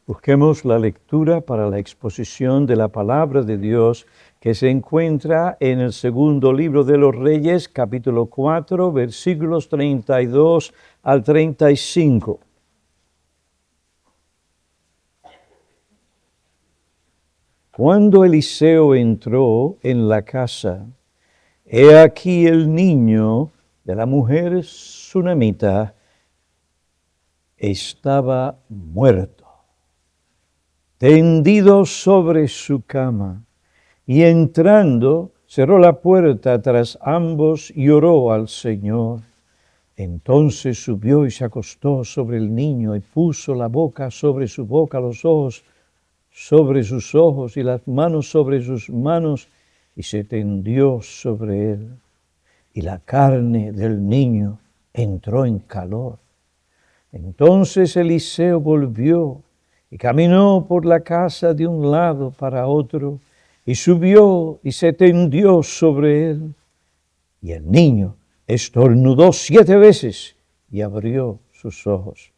Busquemos la lectura para la exposición de la palabra de Dios que se encuentra en el segundo libro de los Reyes, capítulo 4, versículos 32 al 35. Cuando Eliseo entró en la casa, he aquí el niño de la mujer sunamita estaba muerto, tendido sobre su cama, y entrando cerró la puerta tras ambos y oró al Señor. Entonces subió y se acostó sobre el niño y puso la boca sobre su boca, los ojos sobre sus ojos y las manos sobre sus manos, y se tendió sobre él. Y la carne del niño entró en calor. Entonces Eliseo volvió y caminó por la casa de un lado para otro, y subió y se tendió sobre él. Y el niño estornudó 7 veces y abrió sus ojos.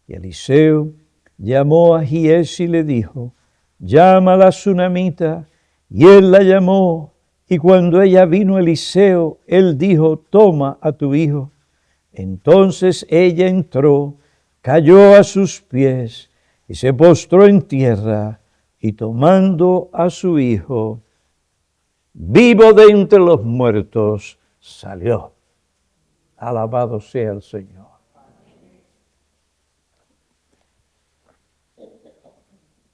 Y Eliseo llamó a Giezi y le dijo: llama a la sunamita. Y él la llamó, y cuando ella vino Eliseo, él dijo: toma a tu hijo. Entonces ella entró, cayó a sus pies y se postró en tierra, y tomando a su hijo, vivo de entre los muertos, salió. Alabado sea el Señor.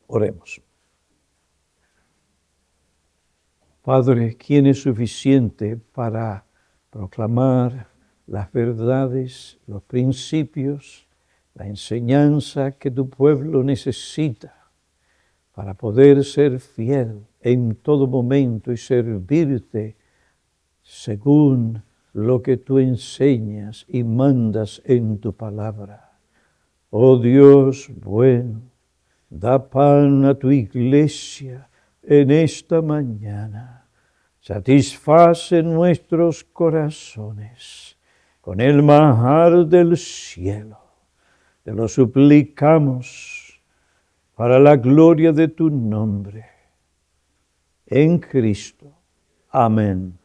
Oremos. Padre, ¿quién es suficiente para proclamar las verdades, los principios, la enseñanza que tu pueblo necesita para poder ser fiel en todo momento y servirte según lo que tú enseñas y mandas en tu palabra? Oh Dios bueno, da pan a tu iglesia en esta mañana. Satisface nuestros corazones con el manjar del cielo. Te lo suplicamos para la gloria de tu nombre. En Cristo. Amén.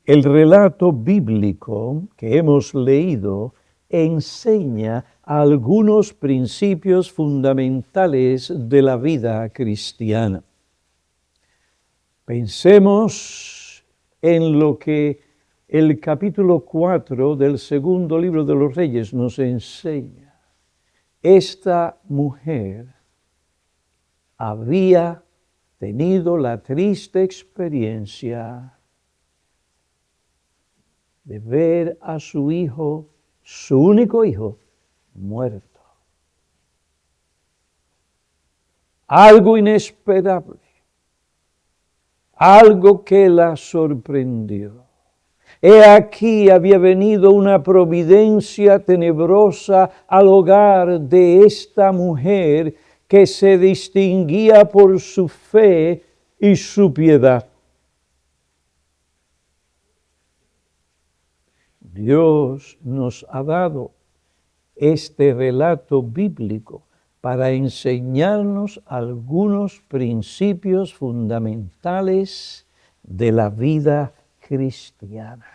El relato bíblico que hemos leído enseña algunos principios fundamentales de la vida cristiana. Pensemos en lo que el capítulo 4 del segundo libro de los Reyes nos enseña. Esta mujer había tenido la triste experiencia de ver a su hijo, su único hijo, muerto. Algo inesperable, algo que la sorprendió. He aquí había venido una providencia tenebrosa al hogar de esta mujer que se distinguía por su fe y su piedad. Dios nos ha dado este relato bíblico para enseñarnos algunos principios fundamentales de la vida cristiana.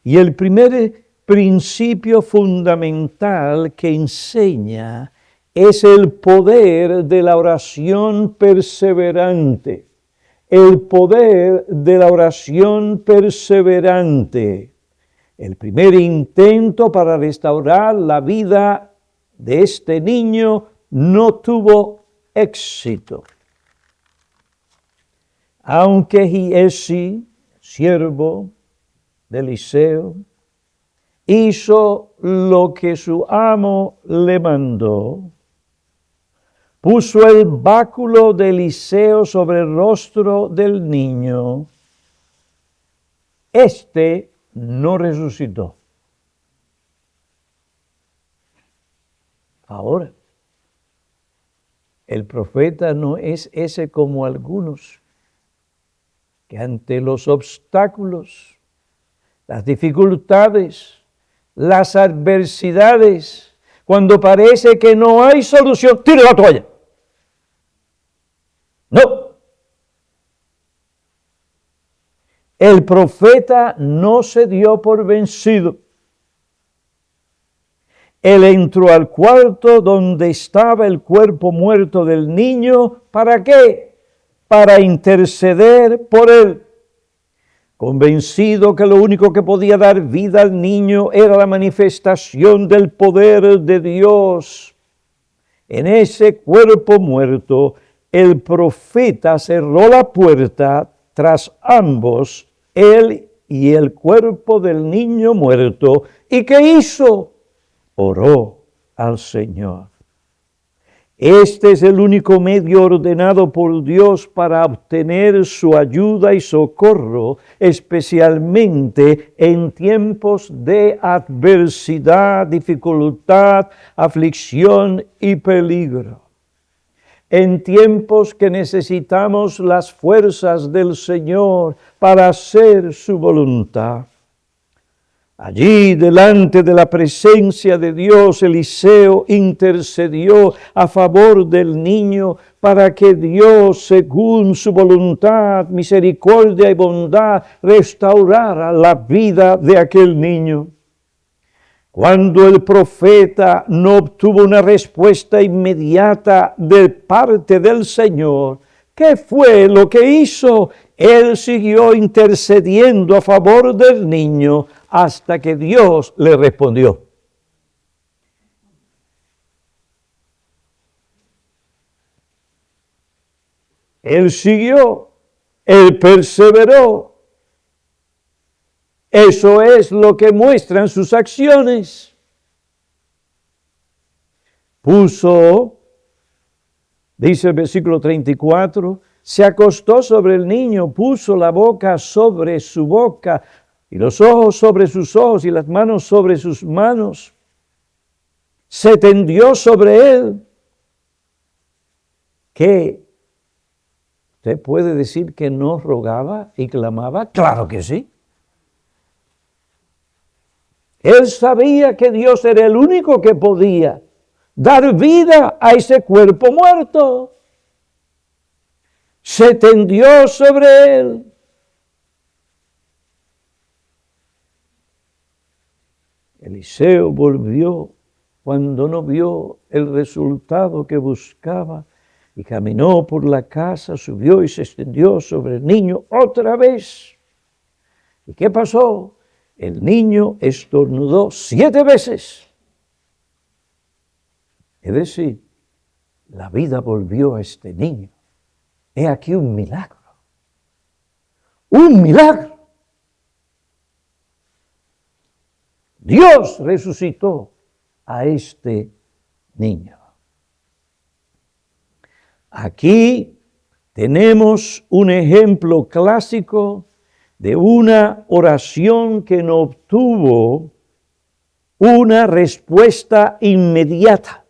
Y el primer principio fundamental que enseña es el poder de la oración perseverante. El poder de la oración perseverante. El primer intento para restaurar la vida de este niño no tuvo éxito. Aunque Giezi, siervo de Eliseo, hizo lo que su amo le mandó, puso el báculo de Eliseo sobre el rostro del niño, este no resucitó. Ahora, el profeta no es ese como algunos, que ante los obstáculos, las dificultades, las adversidades, cuando parece que no hay solución, tire la toalla. No. El profeta no se dio por vencido. Él entró al cuarto donde estaba el cuerpo muerto del niño. ¿Para qué? Para interceder por él. Convencido que lo único que podía dar vida al niño era la manifestación del poder de Dios. En ese cuerpo muerto, el profeta cerró la puerta tras ambos, él y el cuerpo del niño muerto. ¿Y qué hizo? Oró al Señor. Este es el único medio ordenado por Dios para obtener su ayuda y socorro, especialmente en tiempos de adversidad, dificultad, aflicción y peligro. En tiempos que necesitamos las fuerzas del Señor para hacer su voluntad. Allí, delante de la presencia de Dios, Eliseo intercedió a favor del niño para que Dios, según su voluntad, misericordia y bondad, restaurara la vida de aquel niño. Cuando el profeta no obtuvo una respuesta inmediata de parte del Señor, ¿qué fue lo que hizo? Él siguió intercediendo a favor del niño hasta que Dios le respondió. Él siguió, él perseveró. Eso es lo que muestran sus acciones. Puso, dice el versículo 34, se acostó sobre el niño, puso la boca sobre su boca, y los ojos sobre sus ojos, y las manos sobre sus manos. Se tendió sobre él. ¿Qué? ¿Usted puede decir que no rogaba y clamaba? Claro que sí. Él sabía que Dios era el único que podía dar vida a ese cuerpo muerto. Se tendió sobre él. Eliseo volvió cuando no vio el resultado que buscaba y caminó por la casa, subió y se extendió sobre el niño otra vez. ¿Y qué pasó? El niño estornudó 7 veces. Es decir, la vida volvió a este niño. He aquí un milagro. ¡Un milagro! Dios resucitó a este niño. Aquí tenemos un ejemplo clásico de una oración que no obtuvo una respuesta inmediata.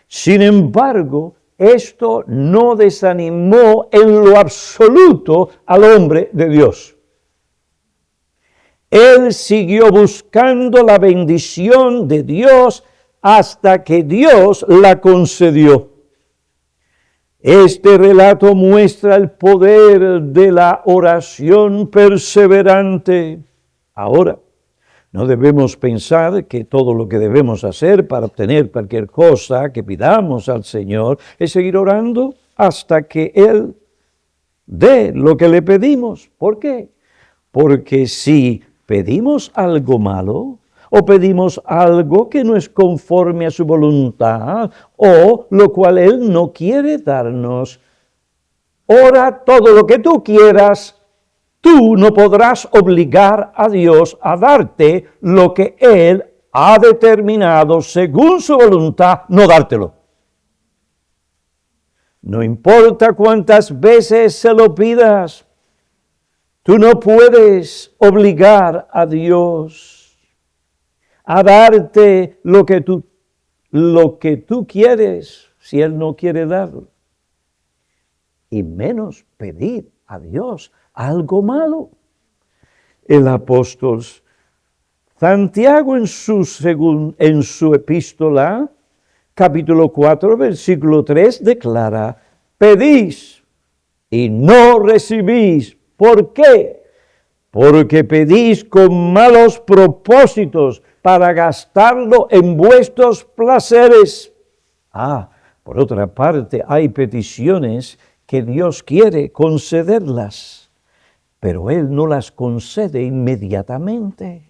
Sin embargo, esto no desanimó en lo absoluto al hombre de Dios. Él siguió buscando la bendición de Dios hasta que Dios la concedió. Este relato muestra el poder de la oración perseverante. Ahora, no debemos pensar que todo lo que debemos hacer para obtener cualquier cosa que pidamos al Señor es seguir orando hasta que Él dé lo que le pedimos. ¿Por qué? Porque si pedimos algo malo, o pedimos algo que no es conforme a su voluntad, o lo cual Él no quiere darnos, ora todo lo que tú quieras. Tú no podrás obligar a Dios a darte lo que Él ha determinado según su voluntad no dártelo. No importa cuántas veces se lo pidas, tú no puedes obligar a Dios a darte lo que tú quieres si Él no quiere darlo. Y menos pedir a Dios algo malo. El apóstol Santiago en su epístola, capítulo 4, versículo 3, declara: pedís y no recibís. ¿Por qué? Porque pedís con malos propósitos para gastarlo en vuestros placeres. Por otra parte, hay peticiones que Dios quiere concederlas, pero Él no las concede inmediatamente.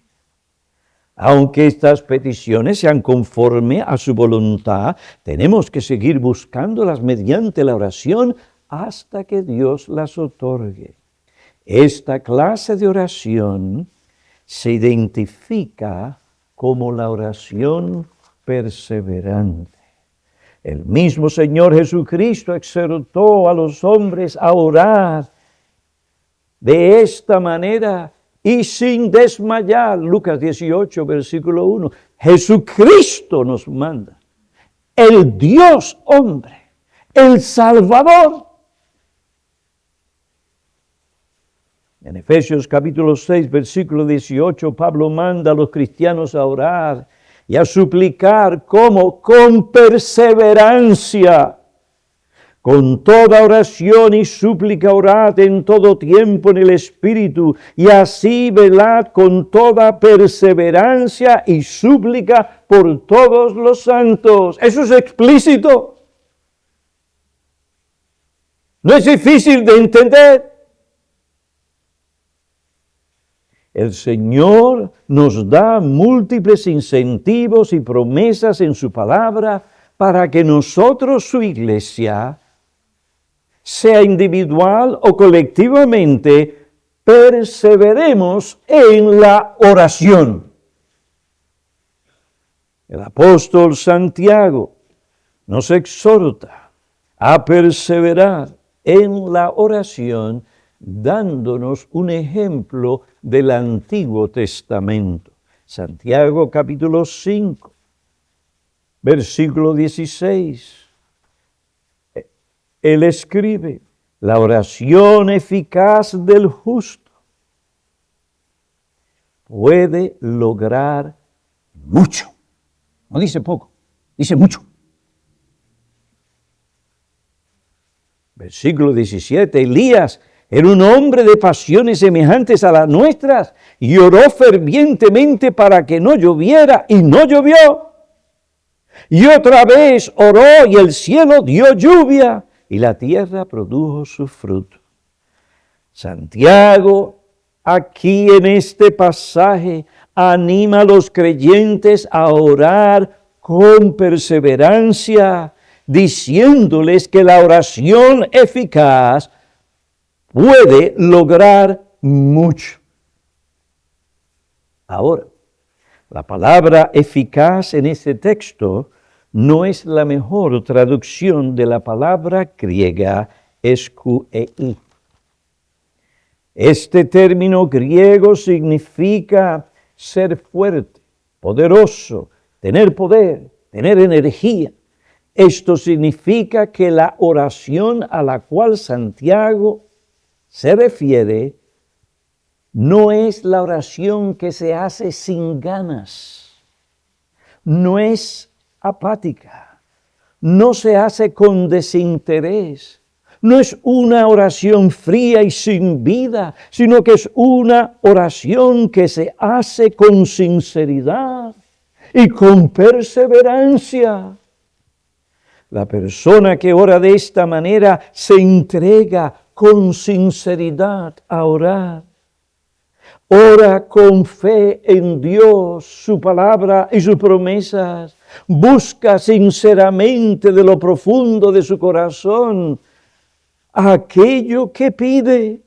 Aunque estas peticiones sean conforme a su voluntad, tenemos que seguir buscándolas mediante la oración hasta que Dios las otorgue. Esta clase de oración se identifica como la oración perseverante. El mismo Señor Jesucristo exhortó a los hombres a orar de esta manera y sin desmayar. Lucas 18, versículo 1. Jesucristo nos manda, el Dios hombre, el Salvador. En Efesios capítulo 6, versículo 18, Pablo manda a los cristianos a orar y a suplicar como con perseverancia, con toda oración y súplica orad en todo tiempo en el Espíritu, y así velad con toda perseverancia y súplica por todos los santos. Eso es explícito. No es difícil de entender. El Señor nos da múltiples incentivos y promesas en su palabra para que nosotros, su iglesia, sea individual o colectivamente, perseveremos en la oración. El apóstol Santiago nos exhorta a perseverar en la oración, dándonos un ejemplo del Antiguo Testamento. Santiago capítulo 5, versículo 16. Él escribe: la oración eficaz del justo puede lograr mucho. No dice poco, dice mucho. Versículo 17, Elías era un hombre de pasiones semejantes a las nuestras y oró fervientemente para que no lloviera, y no llovió. Y otra vez oró y el cielo dio lluvia y la tierra produjo su fruto. Santiago, aquí en este pasaje, anima a los creyentes a orar con perseverancia, diciéndoles que la oración eficaz puede lograr mucho. Ahora, la palabra eficaz en este texto no es la mejor traducción de la palabra griega eskuei. Este término griego significa ser fuerte, poderoso, tener poder, tener energía. Esto significa que la oración a la cual Santiago se refiere no es la oración que se hace sin ganas, no es apática, no se hace con desinterés, no es una oración fría y sin vida, sino que es una oración que se hace con sinceridad y con perseverancia. La persona que ora de esta manera se entrega con sinceridad a orar. Ora con fe en Dios, su palabra y sus promesas. Busca sinceramente de lo profundo de su corazón aquello que pide.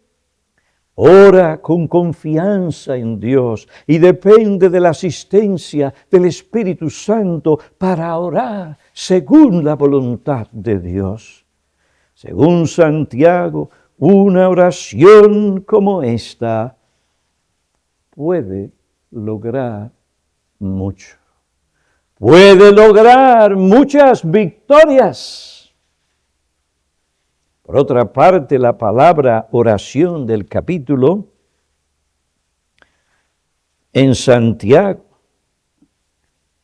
Ora con confianza en Dios y depende de la asistencia del Espíritu Santo para orar según la voluntad de Dios. Según Santiago, una oración como esta puede lograr mucho. Puede lograr muchas victorias. Por otra parte, la palabra oración del capítulo En Santiago,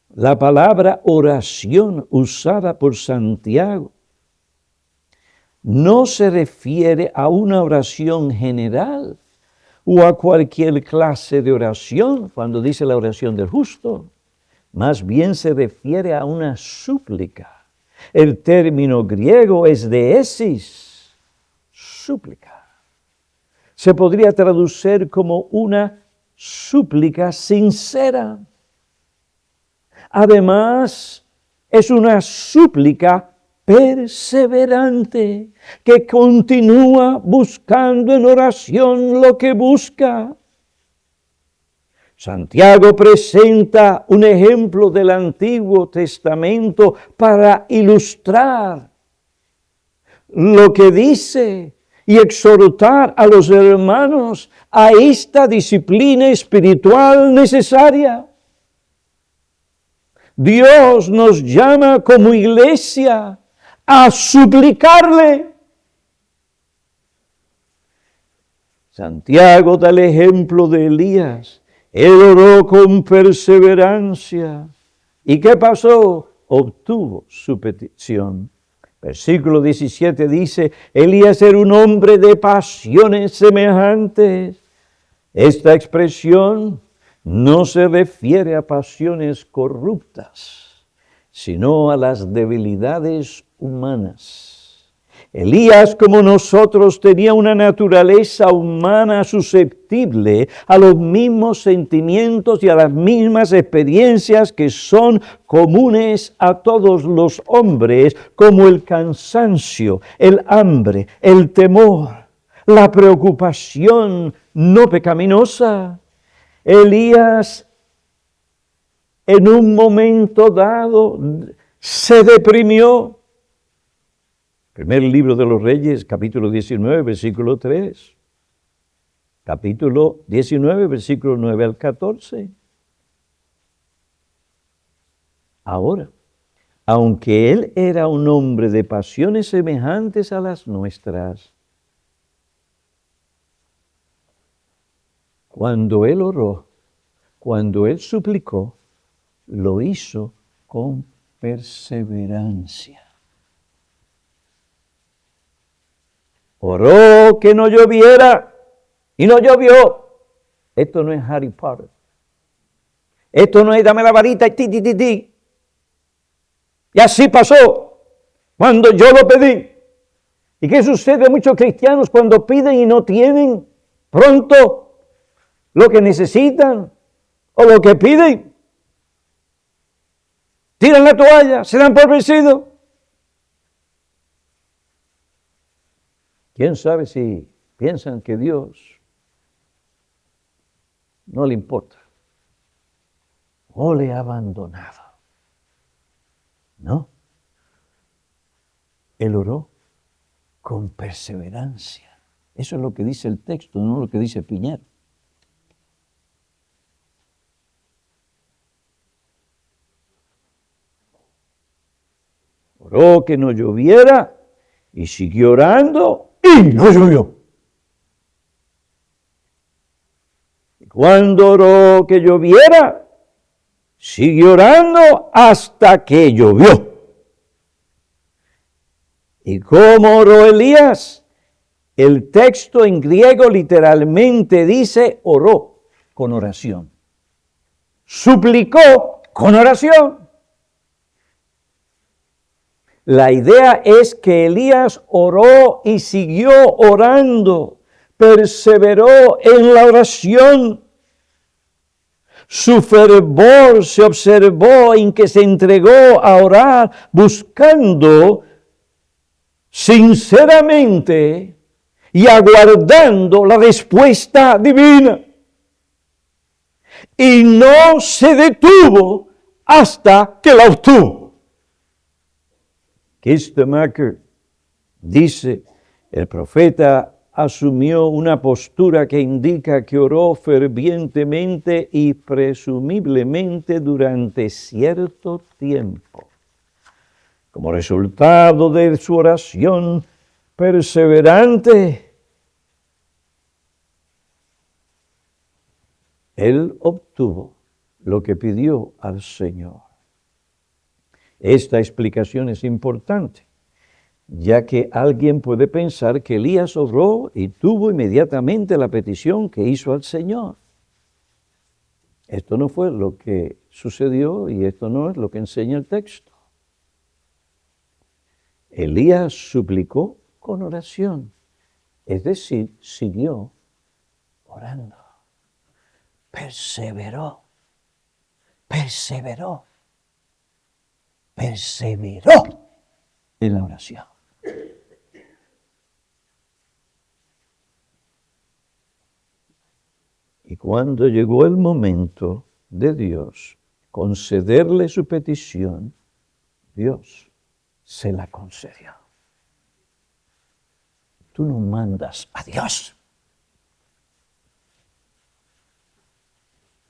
la palabra oración usada por Santiago no se refiere a una oración general o a cualquier clase de oración cuando dice la oración del justo. Más bien se refiere a una súplica. El término griego es deesis, súplica. Se podría traducir como una súplica sincera. Además, es una súplica perseverante que continúa buscando en oración lo que busca. Santiago presenta un ejemplo del Antiguo Testamento para ilustrar lo que dice y exhortar a los hermanos a esta disciplina espiritual necesaria. Dios nos llama como iglesia a suplicarle. Santiago da el ejemplo de Elías. Él oró con perseverancia. ¿Y qué pasó? Obtuvo su petición. Versículo 17 dice, Elías era un hombre de pasiones semejantes. Esta expresión no se refiere a pasiones corruptas, sino a las debilidades humanas. Elías, como nosotros, tenía una naturaleza humana susceptible a los mismos sentimientos y a las mismas experiencias que son comunes a todos los hombres, como el cansancio, el hambre, el temor, la preocupación no pecaminosa. Elías, en un momento dado, se deprimió. Primer libro de los Reyes, capítulo 19, versículo 3. Capítulo 19, versículo 9 al 14. Ahora, aunque él era un hombre de pasiones semejantes a las nuestras, cuando él oró, cuando él suplicó, lo hizo con perseverancia. Oró que no lloviera y no llovió. Esto no es Harry Potter. Esto no es dame la varita y ti. Y así pasó cuando yo lo pedí. ¿Y qué sucede a muchos cristianos cuando piden y no tienen pronto lo que necesitan o lo que piden? Tiran la toalla, se dan por vencidos. ¿Quién sabe si piensan que Dios no le importa o le ha abandonado? No. Él oró con perseverancia. Eso es lo que dice el texto, no lo que dice Piñero. Oró que no lloviera y siguió orando y no llovió. Y cuando oró que lloviera, siguió orando hasta que llovió. ¿Y cómo oró Elías? El texto en griego literalmente dice oró con oración. Suplicó con oración. La idea es que Elías oró y siguió orando, perseveró en la oración. Su fervor se observó en que se entregó a orar buscando sinceramente y aguardando la respuesta divina. Y no se detuvo hasta que la obtuvo. Kistemaker dice, el profeta asumió una postura que indica que oró fervientemente y presumiblemente durante cierto tiempo. Como resultado de su oración perseverante, Él obtuvo lo que pidió al Señor. Esta explicación es importante, ya que alguien puede pensar que Elías oró y tuvo inmediatamente la petición que hizo al Señor. Esto no fue lo que sucedió y esto no es lo que enseña el texto. Elías suplicó con oración, es decir, siguió orando. Perseveró en la oración. Y cuando llegó el momento de Dios concederle su petición, Dios se la concedió. Tú no mandas a Dios.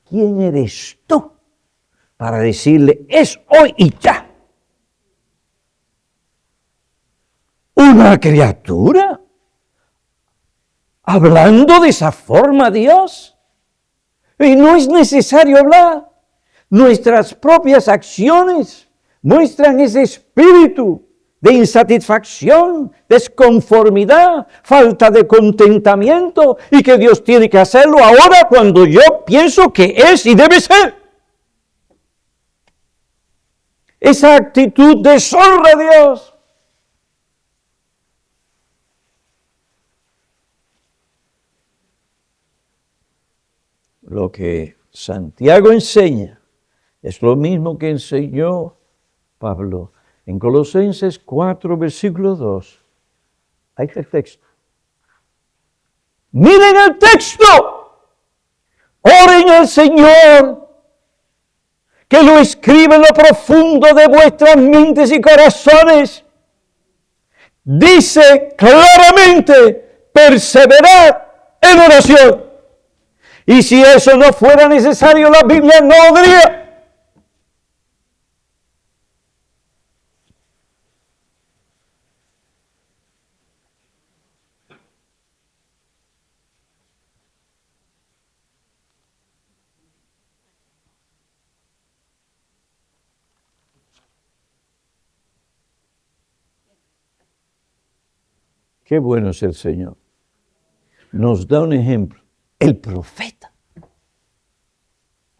¿Quién eres tú para decirle, es hoy y ya? Una criatura hablando de esa forma a Dios. Y no es necesario hablar. Nuestras propias acciones muestran ese espíritu de insatisfacción, desconformidad, falta de contentamiento, y que Dios tiene que hacerlo ahora cuando yo pienso que es y debe ser. Esa actitud deshonra a Dios. Lo que Santiago enseña es lo mismo que enseñó Pablo en Colosenses 4, versículo 2. Ahí está el texto. Miren el texto. Oren al Señor, que lo escribe en lo profundo de vuestras mentes y corazones. Dice claramente, perseverad en oración. Y si eso no fuera necesario, la Biblia no lo diría. Qué bueno es el Señor. Nos da un ejemplo. El profeta.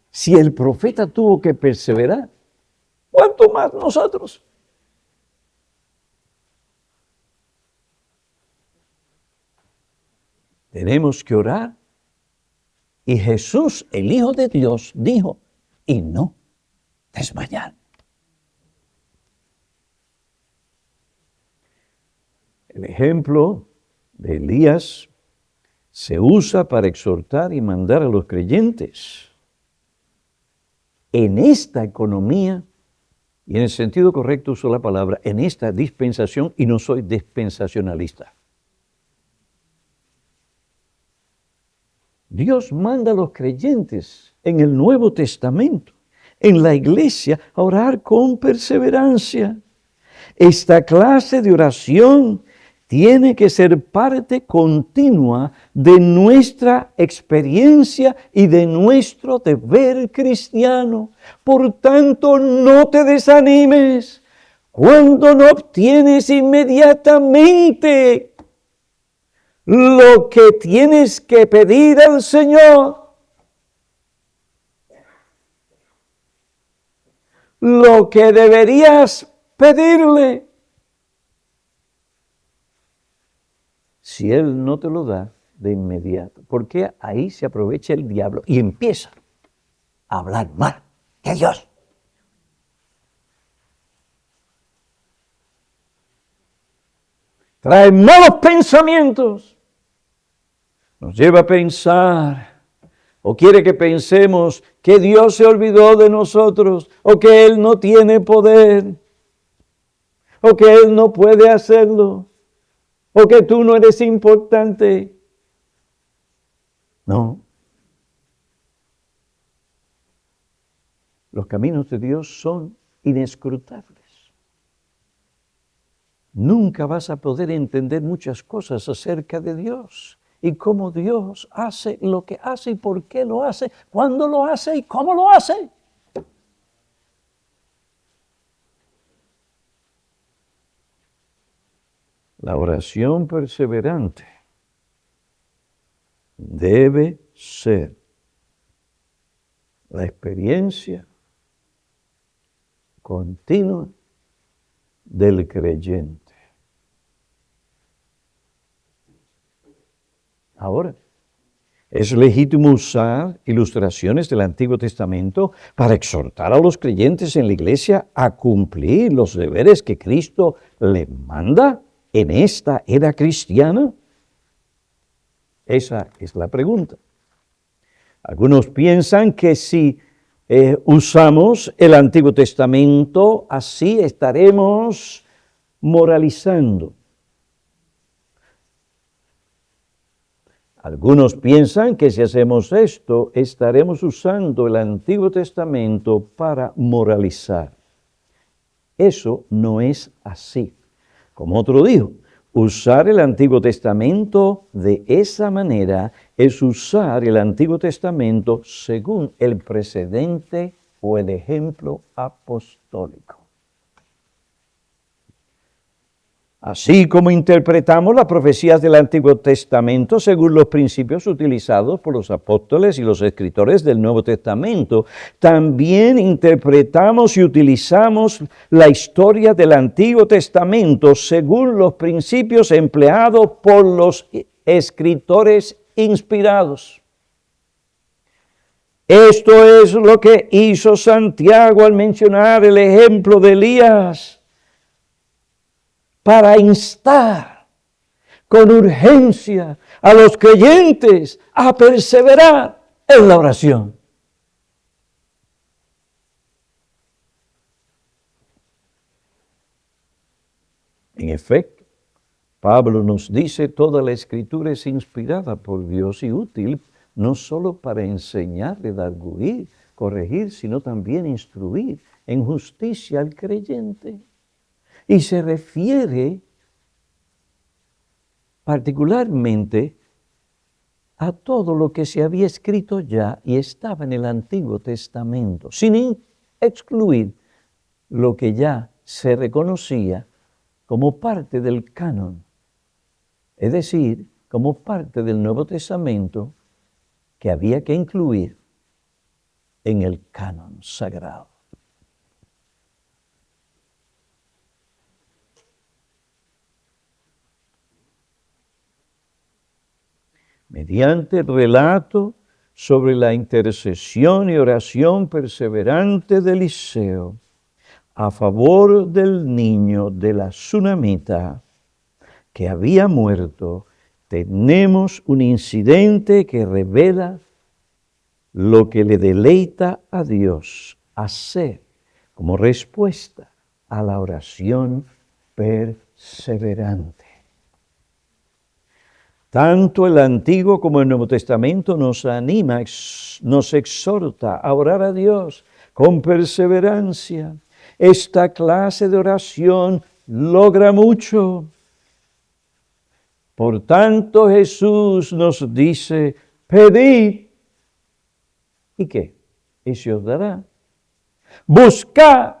Si el profeta tuvo que perseverar, ¿cuánto más nosotros? Tenemos que orar. Y Jesús, el Hijo de Dios, dijo, y no desmayar. El ejemplo de Elías se usa para exhortar y mandar a los creyentes. En esta economía, y en el sentido correcto uso la palabra, en esta dispensación, y no soy dispensacionalista. Dios manda a los creyentes en el Nuevo Testamento, en la iglesia, a orar con perseverancia. Esta clase de oración tiene que ser parte continua de nuestra experiencia y de nuestro deber cristiano. Por tanto, no te desanimes cuando no obtienes inmediatamente lo que tienes que pedir al Señor. Lo que deberías pedirle. Si Él no te lo da de inmediato, porque ahí se aprovecha el diablo y empieza a hablar mal de Dios. Trae malos pensamientos. Nos lleva a pensar, o quiere que pensemos que Dios se olvidó de nosotros, o que Él no tiene poder, o que Él no puede hacerlo, o que tú no eres importante. No. Los caminos de Dios son inescrutables. Nunca vas a poder entender muchas cosas acerca de Dios. y cómo Dios hace lo que hace y por qué lo hace, cuándo lo hace y cómo lo hace. La oración perseverante debe ser la experiencia continua del creyente. Ahora, es legítimo usar ilustraciones del Antiguo Testamento para exhortar a los creyentes en la iglesia a cumplir los deberes que Cristo les manda en esta era cristiana. Esa es la pregunta. Algunos piensan que si usamos el Antiguo Testamento, así estaremos moralizando. Algunos piensan que si hacemos esto, estaremos usando el Antiguo Testamento para moralizar. Eso no es así. Como otro dijo, usar el Antiguo Testamento de esa manera es usar el Antiguo Testamento según el precedente o el ejemplo apostólico. Así como interpretamos las profecías del Antiguo Testamento según los principios utilizados por los apóstoles y los escritores del Nuevo Testamento, también interpretamos y utilizamos la historia del Antiguo Testamento según los principios empleados por los escritores inspirados. Esto es lo que hizo Santiago al mencionar el ejemplo de Elías, para instar con urgencia a los creyentes a perseverar en la oración. En efecto, Pablo nos dice, toda la Escritura es inspirada por Dios y útil, no solo para enseñar, redarguir, corregir, sino también instruir en justicia al creyente. Y se refiere particularmente a todo lo que se había escrito ya y estaba en el Antiguo Testamento, sin excluir lo que ya se reconocía como parte del canon, es decir, como parte del Nuevo Testamento que había que incluir en el canon sagrado. Mediante el relato sobre la intercesión y oración perseverante de Eliseo a favor del niño de la Sunamita que había muerto, tenemos un incidente que revela lo que le deleita a Dios hacer como respuesta a la oración perseverante. Tanto el Antiguo como el Nuevo Testamento nos anima, nos exhorta a orar a Dios con perseverancia. Esta clase de oración logra mucho. Por tanto, Jesús nos dice, pedid, ¿y qué? Y se os dará. Buscad,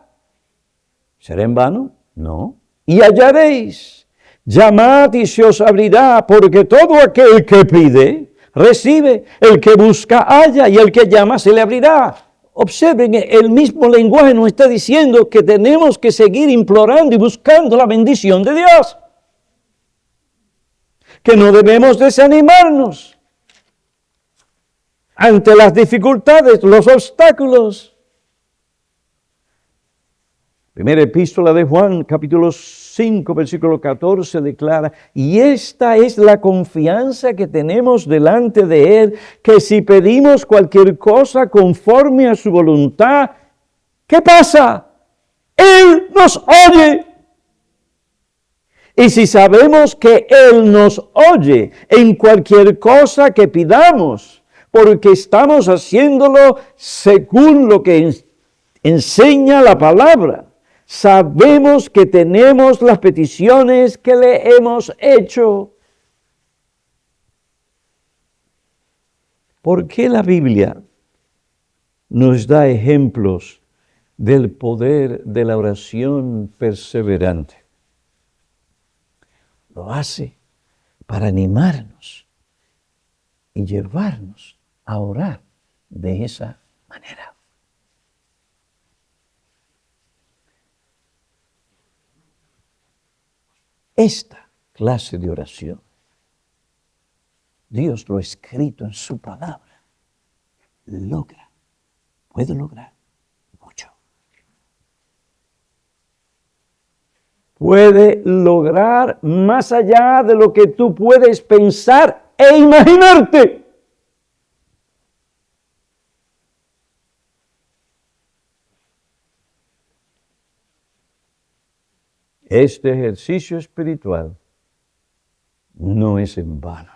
¿será en vano? No. Y hallaréis. Llamad y se os abrirá, porque todo aquel que pide, recibe. El que busca, halla, y el que llama, se le abrirá. Observen, el mismo lenguaje nos está diciendo que tenemos que seguir implorando y buscando la bendición de Dios. Que no debemos desanimarnos ante las dificultades, los obstáculos. Primera epístola de Juan, capítulo 5, versículo 14, declara, y esta es la confianza que tenemos delante de Él, que si pedimos cualquier cosa conforme a su voluntad, ¿qué pasa? Él nos oye. Y si sabemos que Él nos oye en cualquier cosa que pidamos, porque estamos haciéndolo según lo que enseña la palabra, sabemos que tenemos las peticiones que le hemos hecho. ¿Por qué la Biblia nos da ejemplos del poder de la oración perseverante? Lo hace para animarnos y llevarnos a orar de esa manera. Esta clase de oración, Dios lo ha escrito en su palabra, puede lograr mucho. Puede lograr más allá de lo que tú puedes pensar e imaginarte. Este ejercicio espiritual no es en vano.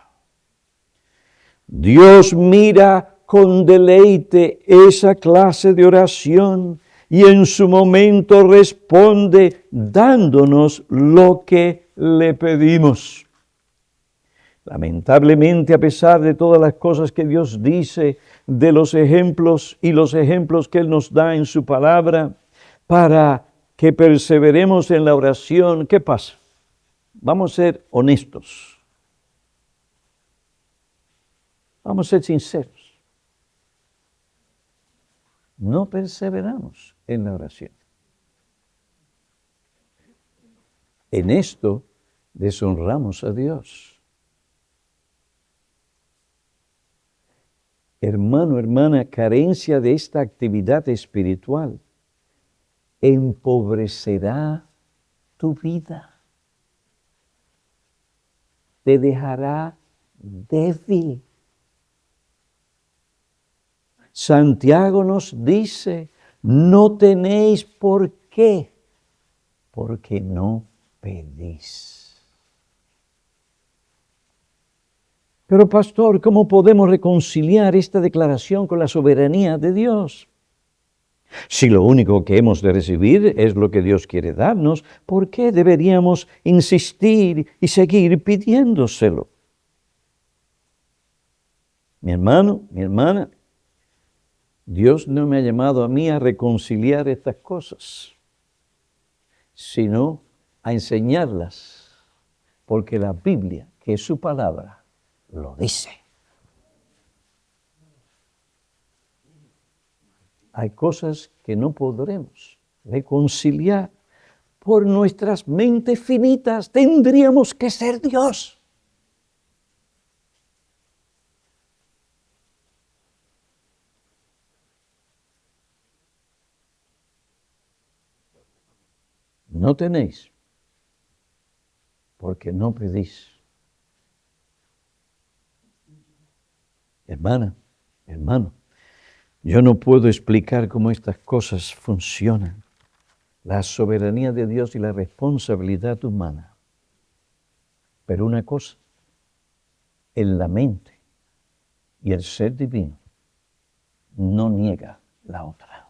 Dios mira con deleite esa clase de oración y en su momento responde dándonos lo que le pedimos. Lamentablemente, a pesar de todas las cosas que Dios dice, de los ejemplos y los ejemplos que Él nos da en su palabra, para que perseveremos en la oración, ¿qué pasa? Vamos a ser honestos. Vamos a ser sinceros. No perseveramos en la oración. En esto deshonramos a Dios. Hermano, hermana, carencia de esta actividad espiritual empobrecerá tu vida. Te dejará débil. Santiago nos dice, no tenéis por qué, porque no pedís. Pero pastor, ¿cómo podemos reconciliar esta declaración con la soberanía de Dios? Si lo único que hemos de recibir es lo que Dios quiere darnos, ¿por qué deberíamos insistir y seguir pidiéndoselo? Mi hermano, mi hermana, Dios no me ha llamado a mí a reconciliar estas cosas, sino a enseñarlas, porque la Biblia, que es su palabra, lo dice. Hay cosas que no podremos reconciliar por nuestras mentes finitas. Tendríamos que ser Dios. No tenéis, porque no pedís. Hermana, hermano, yo no puedo explicar cómo estas cosas funcionan. La soberanía de Dios y la responsabilidad humana. Pero una cosa, en la mente y el ser divino no niega la otra.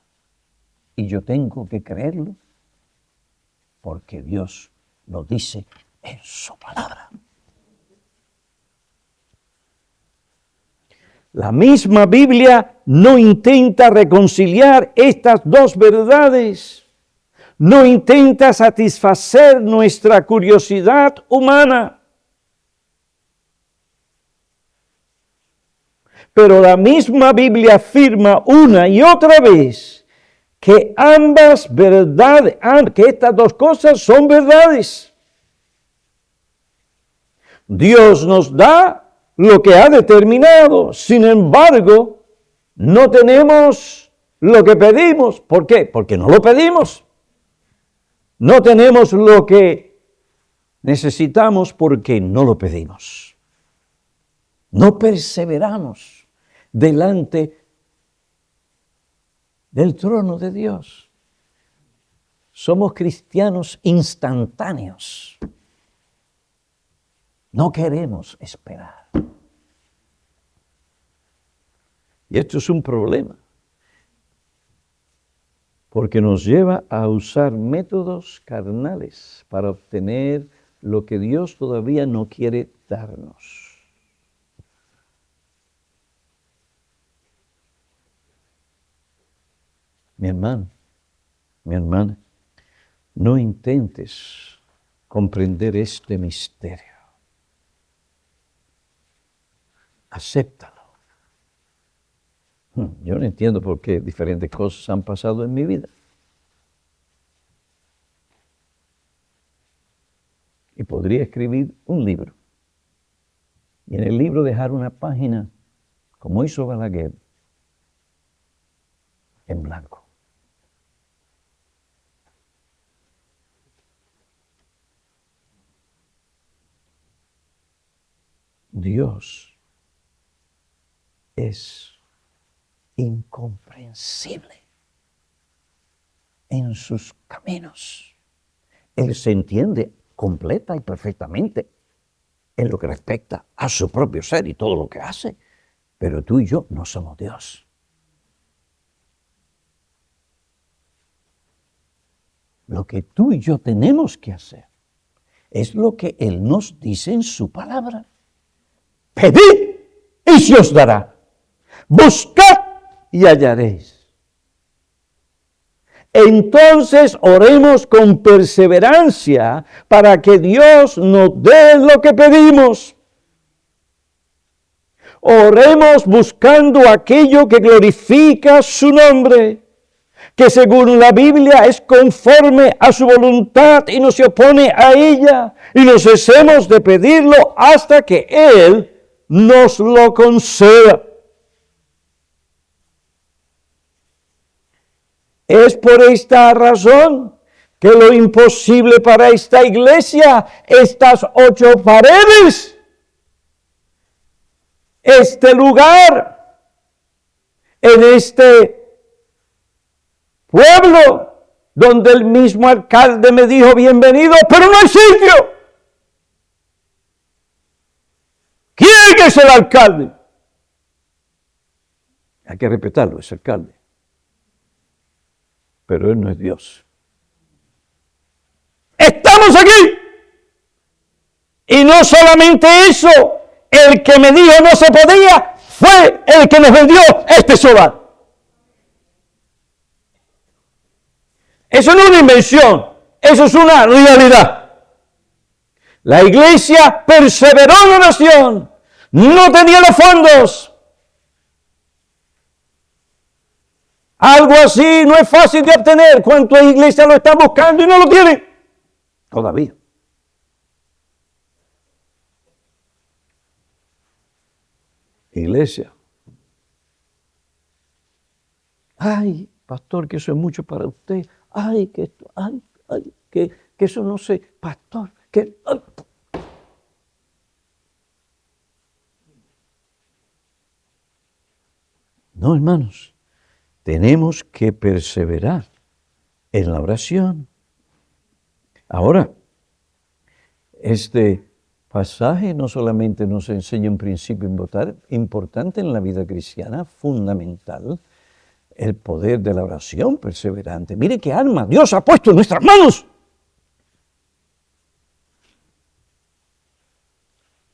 Y yo tengo que creerlo porque Dios lo dice en su palabra. La misma Biblia no intenta reconciliar estas dos verdades. No intenta satisfacer nuestra curiosidad humana. Pero la misma Biblia afirma una y otra vez que ambas verdades, que estas dos cosas son verdades. Dios nos da lo que ha determinado, sin embargo, no tenemos lo que pedimos. ¿Por qué? Porque no lo pedimos. No tenemos lo que necesitamos porque no lo pedimos. No perseveramos delante del trono de Dios. Somos cristianos instantáneos. No queremos esperar. Y esto es un problema, porque nos lleva a usar métodos carnales para obtener lo que Dios todavía no quiere darnos. Mi hermano, mi hermana, no intentes comprender este misterio. Acéptalo. Yo no entiendo por qué diferentes cosas han pasado en mi vida. Y podría escribir un libro. Y en el libro dejar una página, como hizo Balaguer, en blanco. Dios es incomprensible en sus caminos. Él se entiende completa y perfectamente en lo que respecta a su propio ser y todo lo que hace, pero tú y yo no somos Dios. Lo que tú y yo tenemos que hacer es lo que Él nos dice en su palabra. Pedid y se os dará. Buscad y hallaréis. Entonces oremos con perseverancia para que Dios nos dé lo que pedimos. Oremos buscando aquello que glorifica su nombre, que según la Biblia es conforme a su voluntad y no se opone a ella, y no cesemos de pedirlo hasta que Él nos lo conceda. Es por esta razón que lo imposible para esta iglesia, estas 8 paredes, este lugar, en este pueblo, donde el mismo alcalde me dijo bienvenido, pero no hay sitio. ¿Quién es el alcalde? Hay que respetarlo, es alcalde. Pero Él no es Dios. Estamos aquí. Y no solamente eso, el que me dijo no se podía, fue el que nos vendió este solar. Eso no es una invención, eso es una realidad. La iglesia perseveró en la oración, no tenía los fondos. Algo así no es fácil de obtener. ¿Cuántas iglesias lo están buscando y no lo tienen? Todavía. Iglesia. Ay, pastor, que eso es mucho para usted. Ay, que esto, que eso no sé, pastor, que... Ay. No, hermanos. Tenemos que perseverar en la oración. Ahora, este pasaje no solamente nos enseña un principio importante en la vida cristiana, fundamental, el poder de la oración perseverante. Mire qué arma Dios ha puesto en nuestras manos.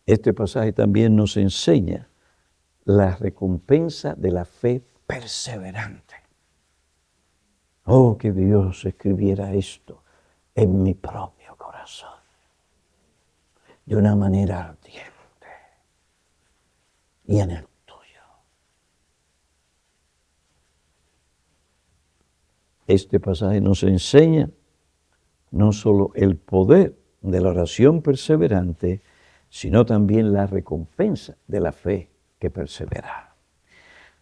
Este pasaje también nos enseña la recompensa de la fe perseverante. Oh, que Dios escribiera esto en mi propio corazón de una manera ardiente y en el tuyo. Este pasaje nos enseña no solo el poder de la oración perseverante, sino también la recompensa de la fe que persevera.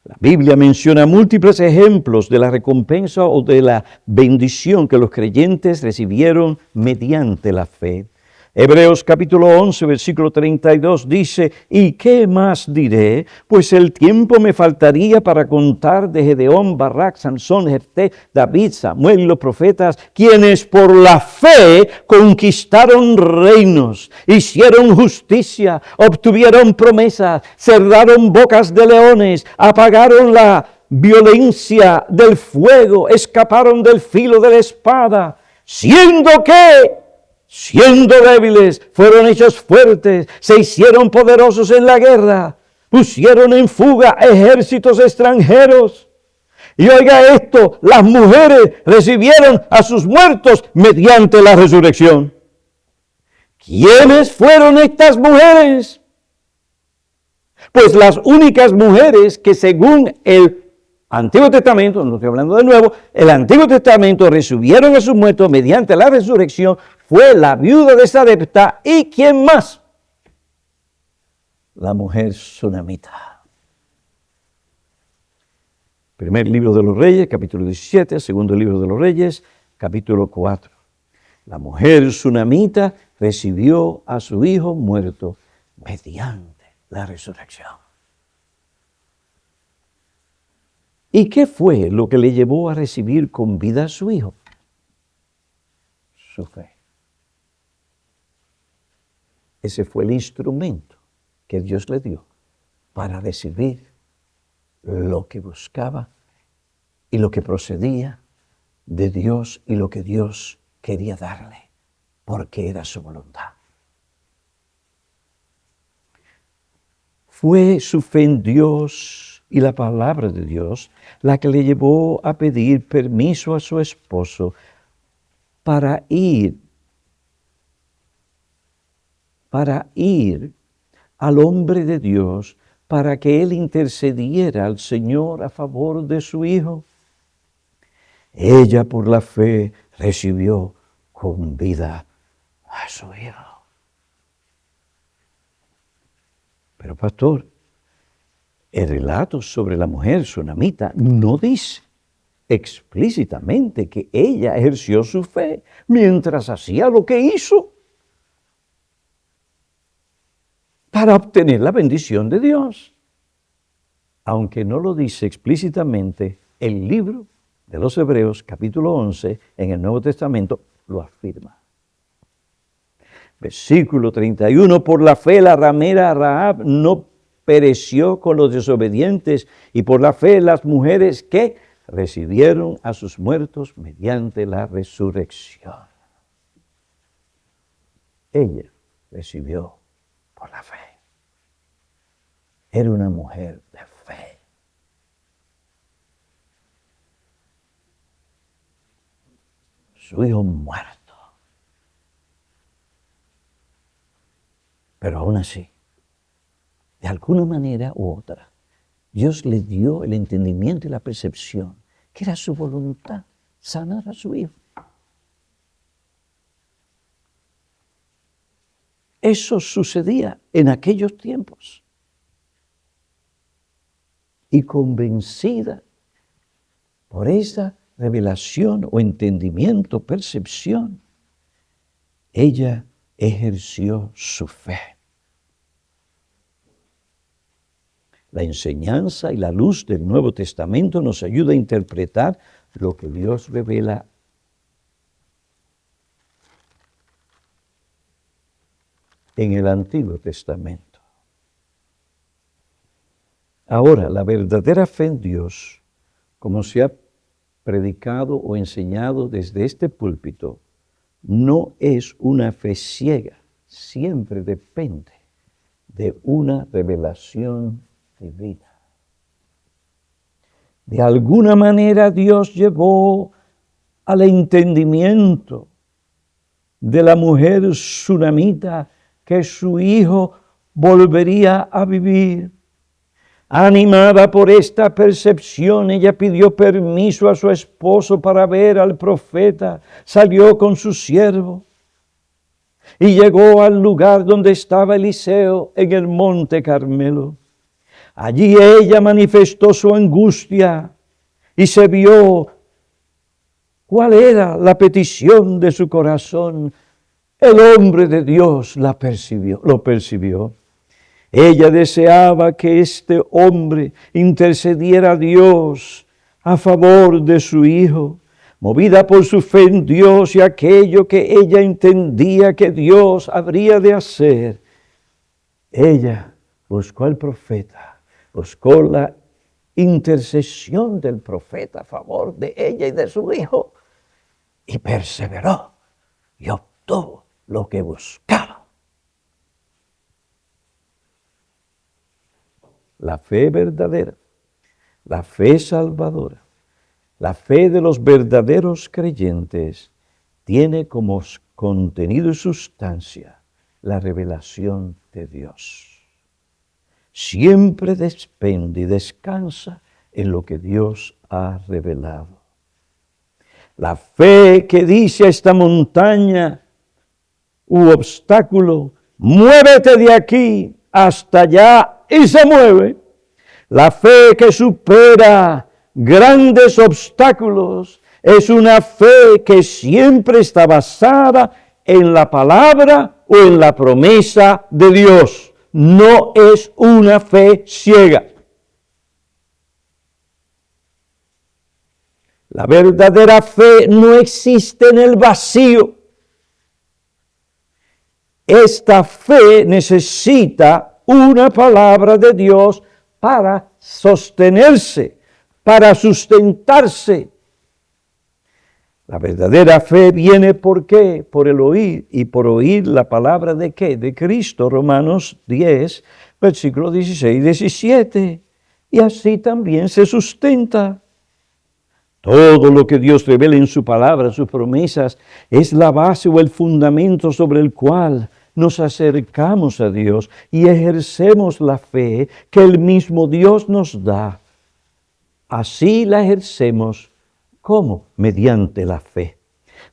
La Biblia menciona múltiples ejemplos de la recompensa o de la bendición que los creyentes recibieron mediante la fe. Hebreos capítulo 11, versículo 32 dice, ¿y qué más diré? Pues el tiempo me faltaría para contar de Gedeón, Barak, Sansón, Jefté, David, Samuel y los profetas, quienes por la fe conquistaron reinos, hicieron justicia, obtuvieron promesas, cerraron bocas de leones, apagaron la violencia del fuego, escaparon del filo de la espada, siendo débiles, fueron hechos fuertes, se hicieron poderosos en la guerra, pusieron en fuga ejércitos extranjeros. Y oiga esto, las mujeres recibieron a sus muertos mediante la resurrección. ¿Quiénes fueron estas mujeres? Pues las únicas mujeres que según el Antiguo Testamento, no estoy hablando de nuevo, el Antiguo Testamento recibieron a sus muertos mediante la resurrección fue la viuda de Sarepta y ¿quién más? La mujer sunamita. Primer libro de los Reyes, capítulo 17, segundo libro de los Reyes, capítulo 4. La mujer sunamita recibió a su hijo muerto mediante la resurrección. ¿Y qué fue lo que le llevó a recibir con vida a su hijo? Su fe. Ese fue el instrumento que Dios le dio para recibir lo que buscaba y lo que procedía de Dios y lo que Dios quería darle, porque era su voluntad. Fue su fe en Dios y la palabra de Dios la que le llevó a pedir permiso a su esposo para ir al hombre de Dios para que él intercediera al Señor a favor de su hijo. Ella por la fe recibió con vida a su hijo. Pero pastor, el relato sobre la mujer sunamita no dice explícitamente que ella ejerció su fe mientras hacía lo que hizo para obtener la bendición de Dios. Aunque no lo dice explícitamente, el libro de los Hebreos, capítulo 11, en el Nuevo Testamento, lo afirma. Versículo 31, por la fe la ramera Rahab no pereció con los desobedientes, y por la fe las mujeres que recibieron a sus muertos mediante la resurrección. Ella recibió por la fe. Era una mujer de fe. Su hijo muerto. Pero aún así, de alguna manera u otra, Dios le dio el entendimiento y la percepción que era su voluntad sanar a su hijo. Eso sucedía en aquellos tiempos. Y convencida por esa revelación o entendimiento, percepción, ella ejerció su fe. La enseñanza y la luz del Nuevo Testamento nos ayuda a interpretar lo que Dios revela en el Antiguo Testamento. Ahora, la verdadera fe en Dios, como se ha predicado o enseñado desde este púlpito, no es una fe ciega, siempre depende de una revelación divina. De alguna manera Dios llevó al entendimiento de la mujer sunamita que su hijo volvería a vivir. Animada por esta percepción, ella pidió permiso a su esposo para ver al profeta. Salió con su siervo y llegó al lugar donde estaba Eliseo en el monte Carmelo. Allí ella manifestó su angustia y se vio cuál era la petición de su corazón. El hombre de Dios lo percibió. Ella deseaba que este hombre intercediera a Dios a favor de su hijo, movida por su fe en Dios y aquello que ella entendía que Dios habría de hacer. Ella buscó al profeta, buscó la intercesión del profeta a favor de ella y de su hijo, y perseveró y obtuvo lo que buscaba. La fe verdadera, la fe salvadora, La fe de los verdaderos creyentes tiene como contenido y sustancia la revelación de Dios. Siempre depende y descansa en lo que Dios ha revelado. La fe que dice a esta montaña u obstáculo, muévete de aquí hasta allá, y se mueve. La fe que supera grandes obstáculos es una fe que siempre está basada en la palabra o en la promesa de Dios. No es una fe ciega. La verdadera fe no existe en el vacío. Esta fe necesita una palabra de Dios para sostenerse, para sustentarse. La verdadera fe viene ¿por qué? Por el oír, y por oír la palabra ¿de qué? De Cristo, Romanos 10, versículos 16 y 17. Y así también se sustenta. Todo lo que Dios revela en su palabra, sus promesas, es la base o el fundamento sobre el cual nos acercamos a Dios y ejercemos la fe que el mismo Dios nos da. Así la ejercemos, ¿cómo? Mediante la fe.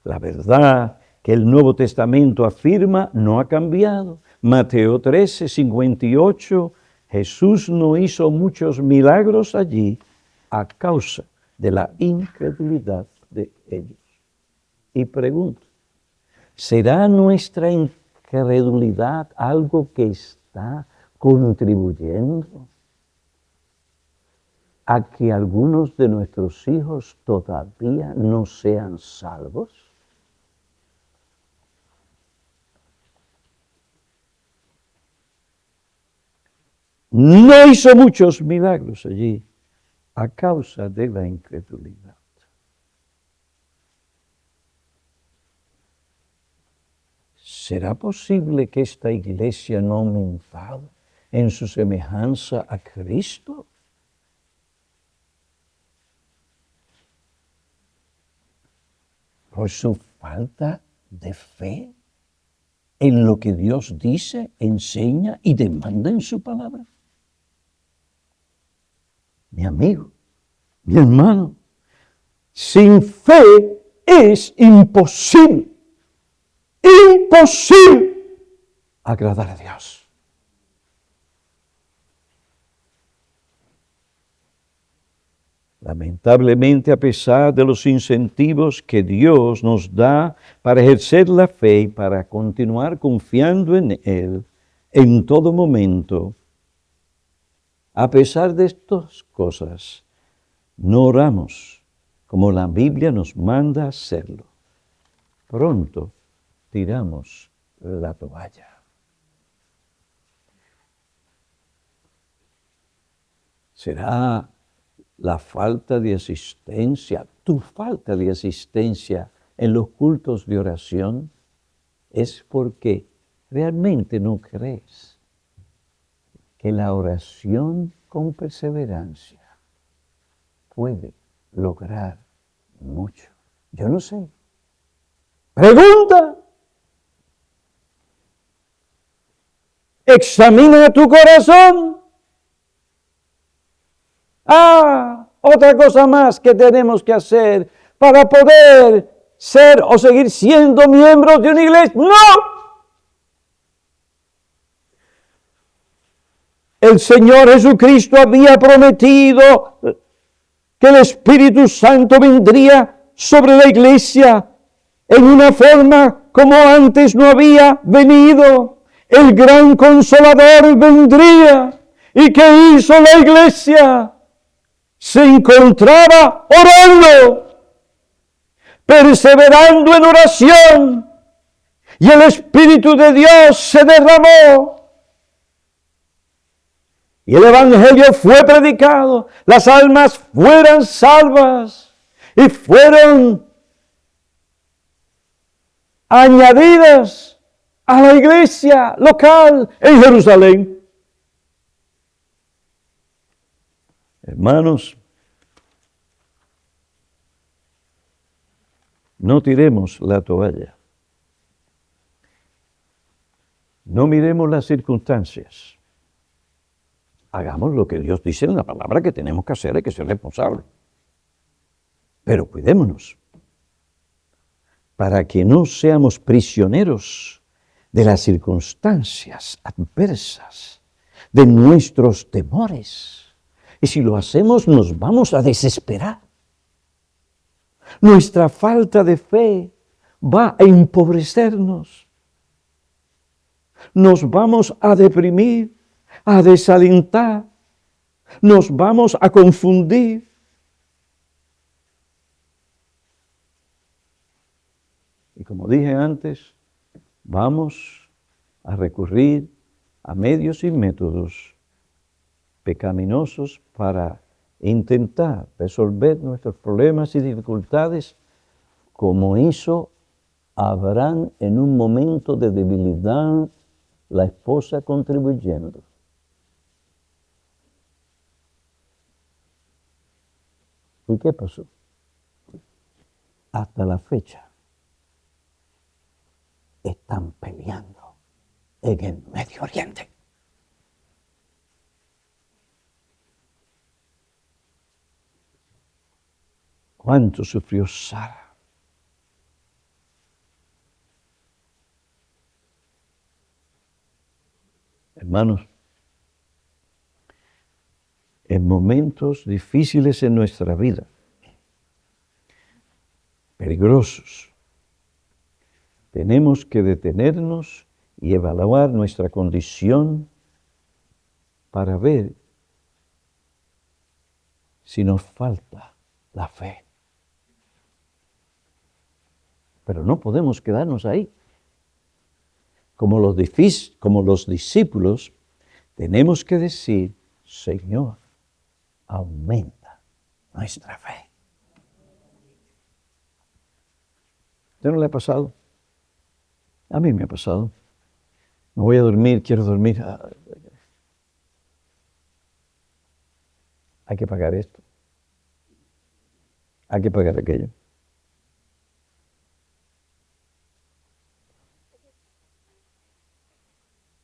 La verdad que el Nuevo Testamento afirma no ha cambiado. Mateo 13, 58, Jesús no hizo muchos milagros allí a causa de la incredulidad de ellos. Y pregunto, ¿será nuestra incredulidad algo que está contribuyendo a que algunos de nuestros hijos todavía no sean salvos? No hizo muchos milagros allí a causa de la incredulidad. ¿Será posible que esta iglesia no ha aumentado en su semejanza a Cristo? Por su falta de fe en lo que Dios dice, enseña y demanda en su palabra. Mi amigo, mi hermano, sin fe es imposible agradar a Dios. Lamentablemente, a pesar de los incentivos que Dios nos da para ejercer la fe y para continuar confiando en Él en todo momento, a pesar de estas cosas, no oramos como la Biblia nos manda a hacerlo. Pronto tiramos la toalla. ¿Será la falta de asistencia, tu falta de asistencia en los cultos de oración? Es porque realmente no crees que la oración con perseverancia puede lograr mucho. Yo no sé. Pregunta. Examina tu corazón. Otra cosa más que tenemos que hacer para poder ser o seguir siendo miembros de una iglesia. ¡No! El Señor Jesucristo había prometido que el Espíritu Santo vendría sobre la iglesia en una forma como antes no había venido. El gran Consolador vendría. ¿Y qué hizo la iglesia? Se encontraba orando, perseverando en oración, y el Espíritu de Dios se derramó. Y el Evangelio fue predicado, las almas fueron salvas y fueron añadidas a la iglesia local en Jerusalén. Hermanos, No tiremos la toalla. No miremos las circunstancias. Hagamos lo que Dios dice en la palabra que tenemos que hacer, hay que ser responsables. Pero cuidémonos para que no seamos prisioneros de las circunstancias adversas, de nuestros temores. Y si lo hacemos, nos vamos a desesperar. Nuestra falta de fe va a empobrecernos. Nos vamos a deprimir, a desalentar, nos vamos a confundir. Y como dije antes, vamos a recurrir a medios y métodos pecaminosos para intentar resolver nuestros problemas y dificultades, como hizo Abraham en un momento de debilidad, la esposa contribuyendo. ¿Y qué pasó? Hasta la fecha están peleando en el Medio Oriente. ¿Cuánto sufrió Sara? Hermanos, en momentos difíciles en nuestra vida, peligrosos, tenemos que detenernos y evaluar nuestra condición para ver si nos falta la fe. Pero no podemos quedarnos ahí. Como los discípulos, tenemos que decir, Señor, aumenta nuestra fe. ¿Usted no le ha pasado? A mí me ha pasado. Me voy a dormir, quiero dormir. Hay que pagar esto. Hay que pagar aquello.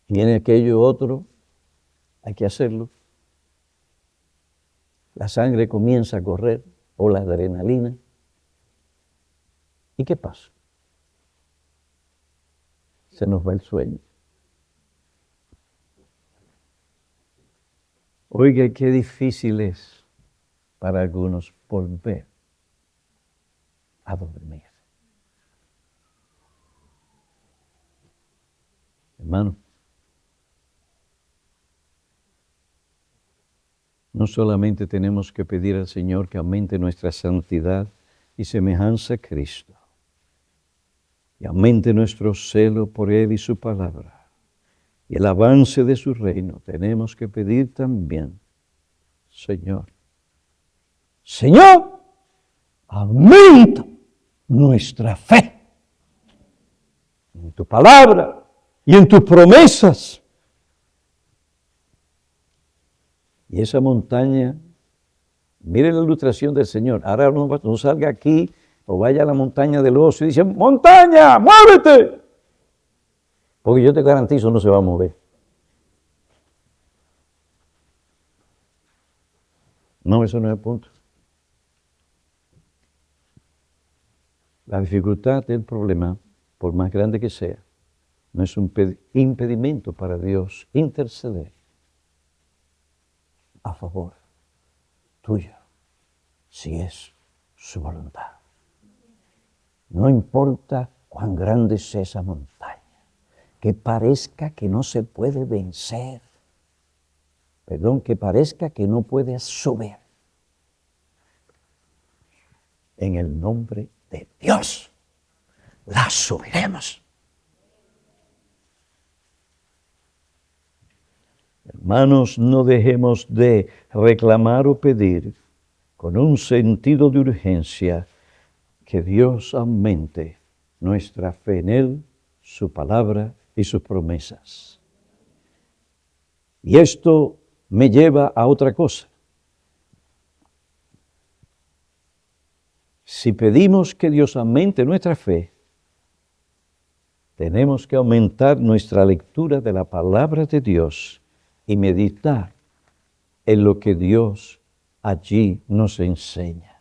Viene aquello otro, hay que hacerlo. La sangre comienza a correr, o la adrenalina. ¿Y qué pasa? Se nos va el sueño. Oiga, qué difícil es para algunos volver a dormir. Hermano, no solamente tenemos que pedir al Señor que aumente nuestra santidad y semejanza a Cristo, y aumente nuestro celo por Él y su palabra, y el avance de su reino, tenemos que pedir también, Señor, aumenta nuestra fe en tu palabra y en tus promesas. Y esa montaña, mire la ilustración del Señor. Ahora no salga aquí o vaya a la montaña del oso y dice, montaña, muévete. Porque yo te garantizo no se va a mover. No, eso no es el punto. La dificultad del problema, por más grande que sea, no es un impedimento para Dios interceder a favor tuyo, si es su voluntad. No importa cuán grande sea esa montaña, que parezca que no se puede vencer, que parezca que no puede subir. En el nombre de Dios, la subiremos. Hermanos, no dejemos de reclamar o pedir con un sentido de urgencia que Dios aumente nuestra fe en Él, su palabra y sus promesas. Y esto me lleva a otra cosa. Si pedimos que Dios aumente nuestra fe, tenemos que aumentar nuestra lectura de la palabra de Dios y meditar en lo que Dios allí nos enseña.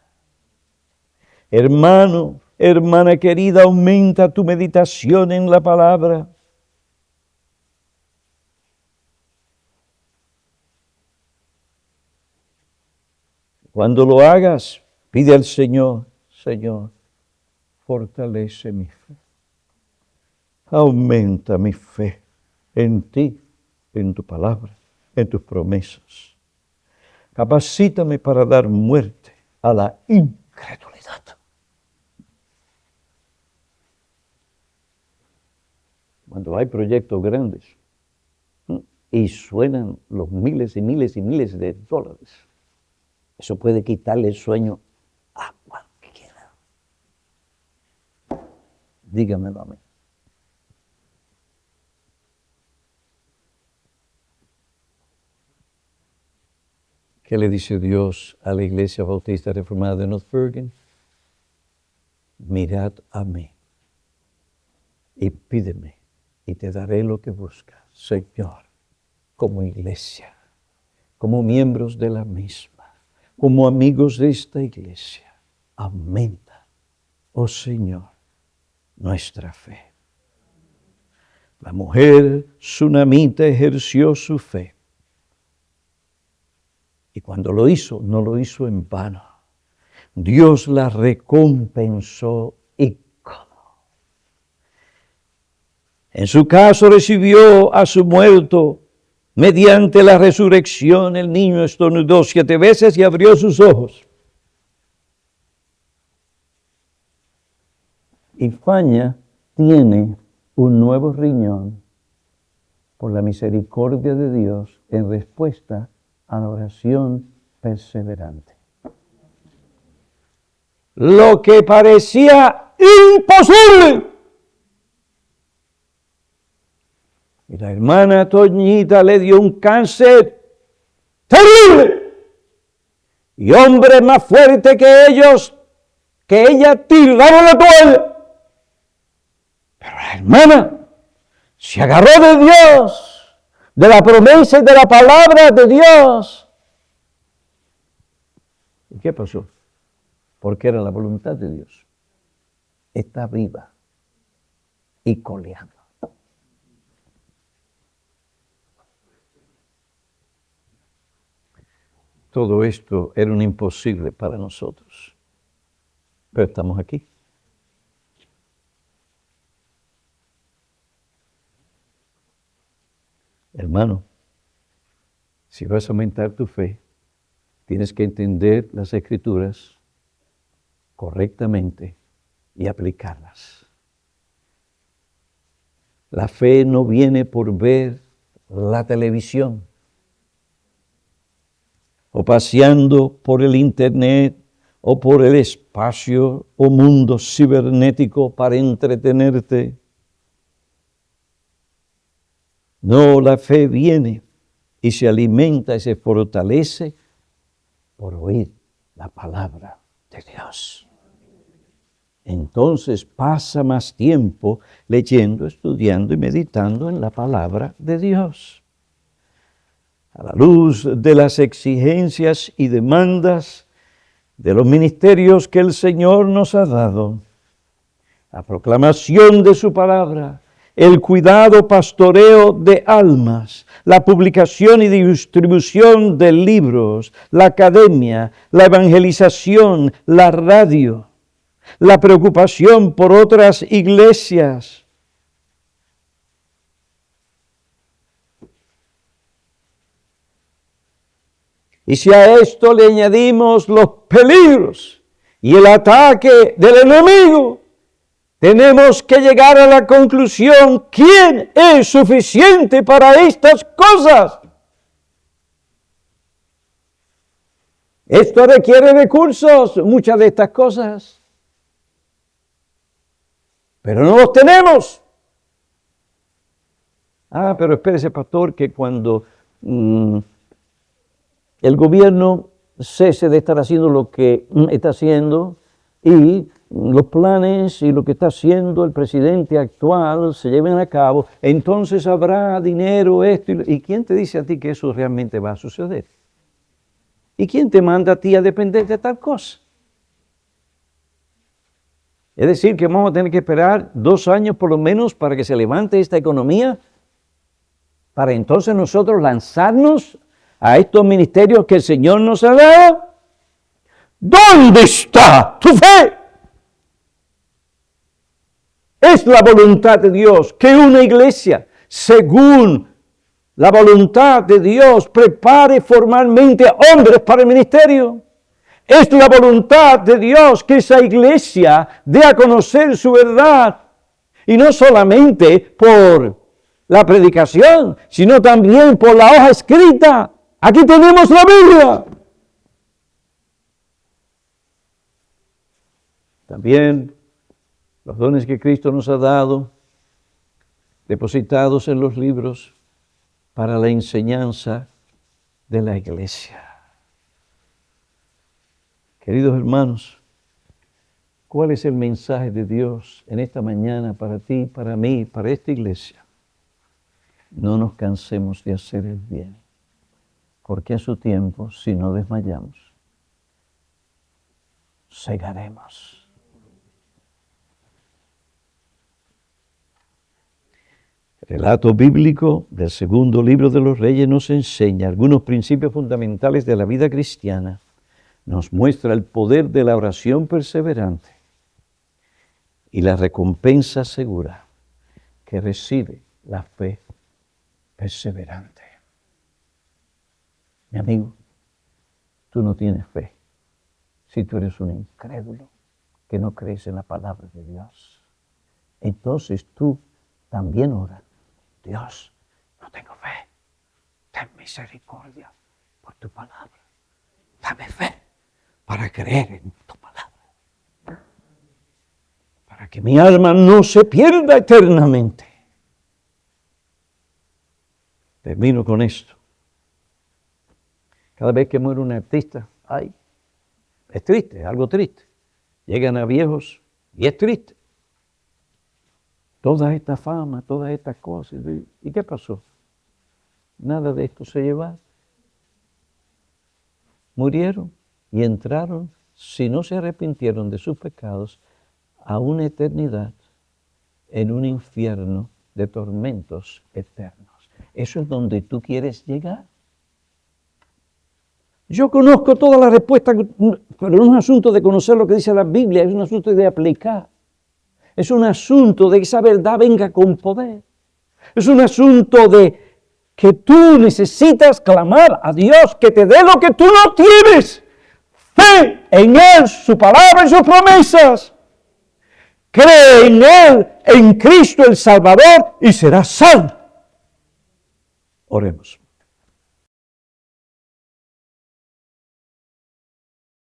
Hermano, hermana querida, aumenta tu meditación en la palabra. Cuando lo hagas, pide al Señor, Señor, fortalece mi fe. Aumenta mi fe en ti, en tu palabra, en tus promesas. Capacítame para dar muerte a la incredulidad. Cuando hay proyectos grandes y suenan los miles y miles y miles de dólares, eso puede quitarle el sueño a cualquiera. Dígamelo a mí. ¿Qué le dice Dios a la Iglesia Bautista Reformada de North Bergen? Mirad a mí y pídeme y te daré lo que buscas, Señor, como iglesia, como miembros de la misma, como amigos de esta iglesia. Aumenta, oh Señor, nuestra fe. La mujer sunamita ejerció su fe. Y cuando lo hizo, no lo hizo en vano. Dios la recompensó. ¿Y cómo? En su caso recibió a su muerto. Mediante la resurrección, el niño estornudó 7 veces y abrió sus ojos. Y Fania tiene un nuevo riñón por la misericordia de Dios en respuesta a la oración perseverante. Lo que parecía imposible. Y la hermana Toñita le dio un cáncer terrible. Y hombre más fuerte que ella tiraron la toalla. Pero la hermana se agarró de Dios, de la promesa y de la palabra de Dios. ¿Y qué pasó? Porque era la voluntad de Dios. Está viva y coleando. Todo esto era un imposible para nosotros, pero estamos aquí. Hermano, si vas a aumentar tu fe, tienes que entender las Escrituras correctamente y aplicarlas. La fe no viene por ver la televisión o paseando por el internet o por el espacio o mundo cibernético para entretenerte. No, la fe viene y se alimenta y se fortalece por oír la palabra de Dios. Entonces pasa más tiempo leyendo, estudiando y meditando en la palabra de Dios. A la luz de las exigencias y demandas de los ministerios que el Señor nos ha dado, la proclamación de su palabra, el cuidado pastoreo de almas, la publicación y distribución de libros, la academia, la evangelización, la radio, la preocupación por otras iglesias. Y si a esto le añadimos los peligros y el ataque del enemigo, tenemos que llegar a la conclusión, ¿quién es suficiente para estas cosas? Esto requiere recursos, muchas de estas cosas, pero no los tenemos. Pero espérese, pastor, que cuando el gobierno cese de estar haciendo lo que está haciendo, y los planes y lo que está haciendo el presidente actual se lleven a cabo, entonces habrá dinero, esto y ¿quién te dice a ti que eso realmente va a suceder? ¿Y quién te manda a ti a depender de tal cosa? Es decir, que vamos a tener que esperar 2 años por lo menos para que se levante esta economía, para entonces nosotros lanzarnos a estos ministerios que el Señor nos ha dado. ¿Dónde está tu fe? Es la voluntad de Dios que una iglesia, según la voluntad de Dios, prepare formalmente hombres para el ministerio. Es la voluntad de Dios que esa iglesia dé a conocer su verdad. Y no solamente por la predicación, sino también por la hoja escrita. Aquí tenemos la Biblia. También los dones que Cristo nos ha dado, depositados en los libros para la enseñanza de la iglesia. Queridos hermanos, ¿cuál es el mensaje de Dios en esta mañana para ti, para mí, para esta iglesia? No nos cansemos de hacer el bien, porque a su tiempo, si no desmayamos, segaremos. El relato bíblico del segundo libro de los Reyes nos enseña algunos principios fundamentales de la vida cristiana. Nos muestra el poder de la oración perseverante y la recompensa segura que recibe la fe perseverante. Mi amigo, tú no tienes fe si tú eres un incrédulo que no crees en la palabra de Dios. Entonces tú también ora: Dios, no tengo fe, ten misericordia por tu palabra. Dame fe para creer en tu palabra, para que mi alma no se pierda eternamente. Termino con esto. Cada vez que muere un artista, ay, es triste, es algo triste. Llegan a viejos y es triste. Toda esta fama, todas estas cosas. ¿Y qué pasó? Nada de esto se llevaron. Murieron y entraron, si no se arrepintieron de sus pecados, a una eternidad en un infierno de tormentos eternos. ¿Eso es donde tú quieres llegar? Yo conozco toda la respuesta, pero no es un asunto de conocer lo que dice la Biblia, es un asunto de aplicar. Es un asunto de que esa verdad venga con poder. Es un asunto de que tú necesitas clamar a Dios que te dé lo que tú no tienes. Fe en Él, su palabra y sus promesas. Cree en Él, en Cristo el Salvador, y serás salvo. Oremos.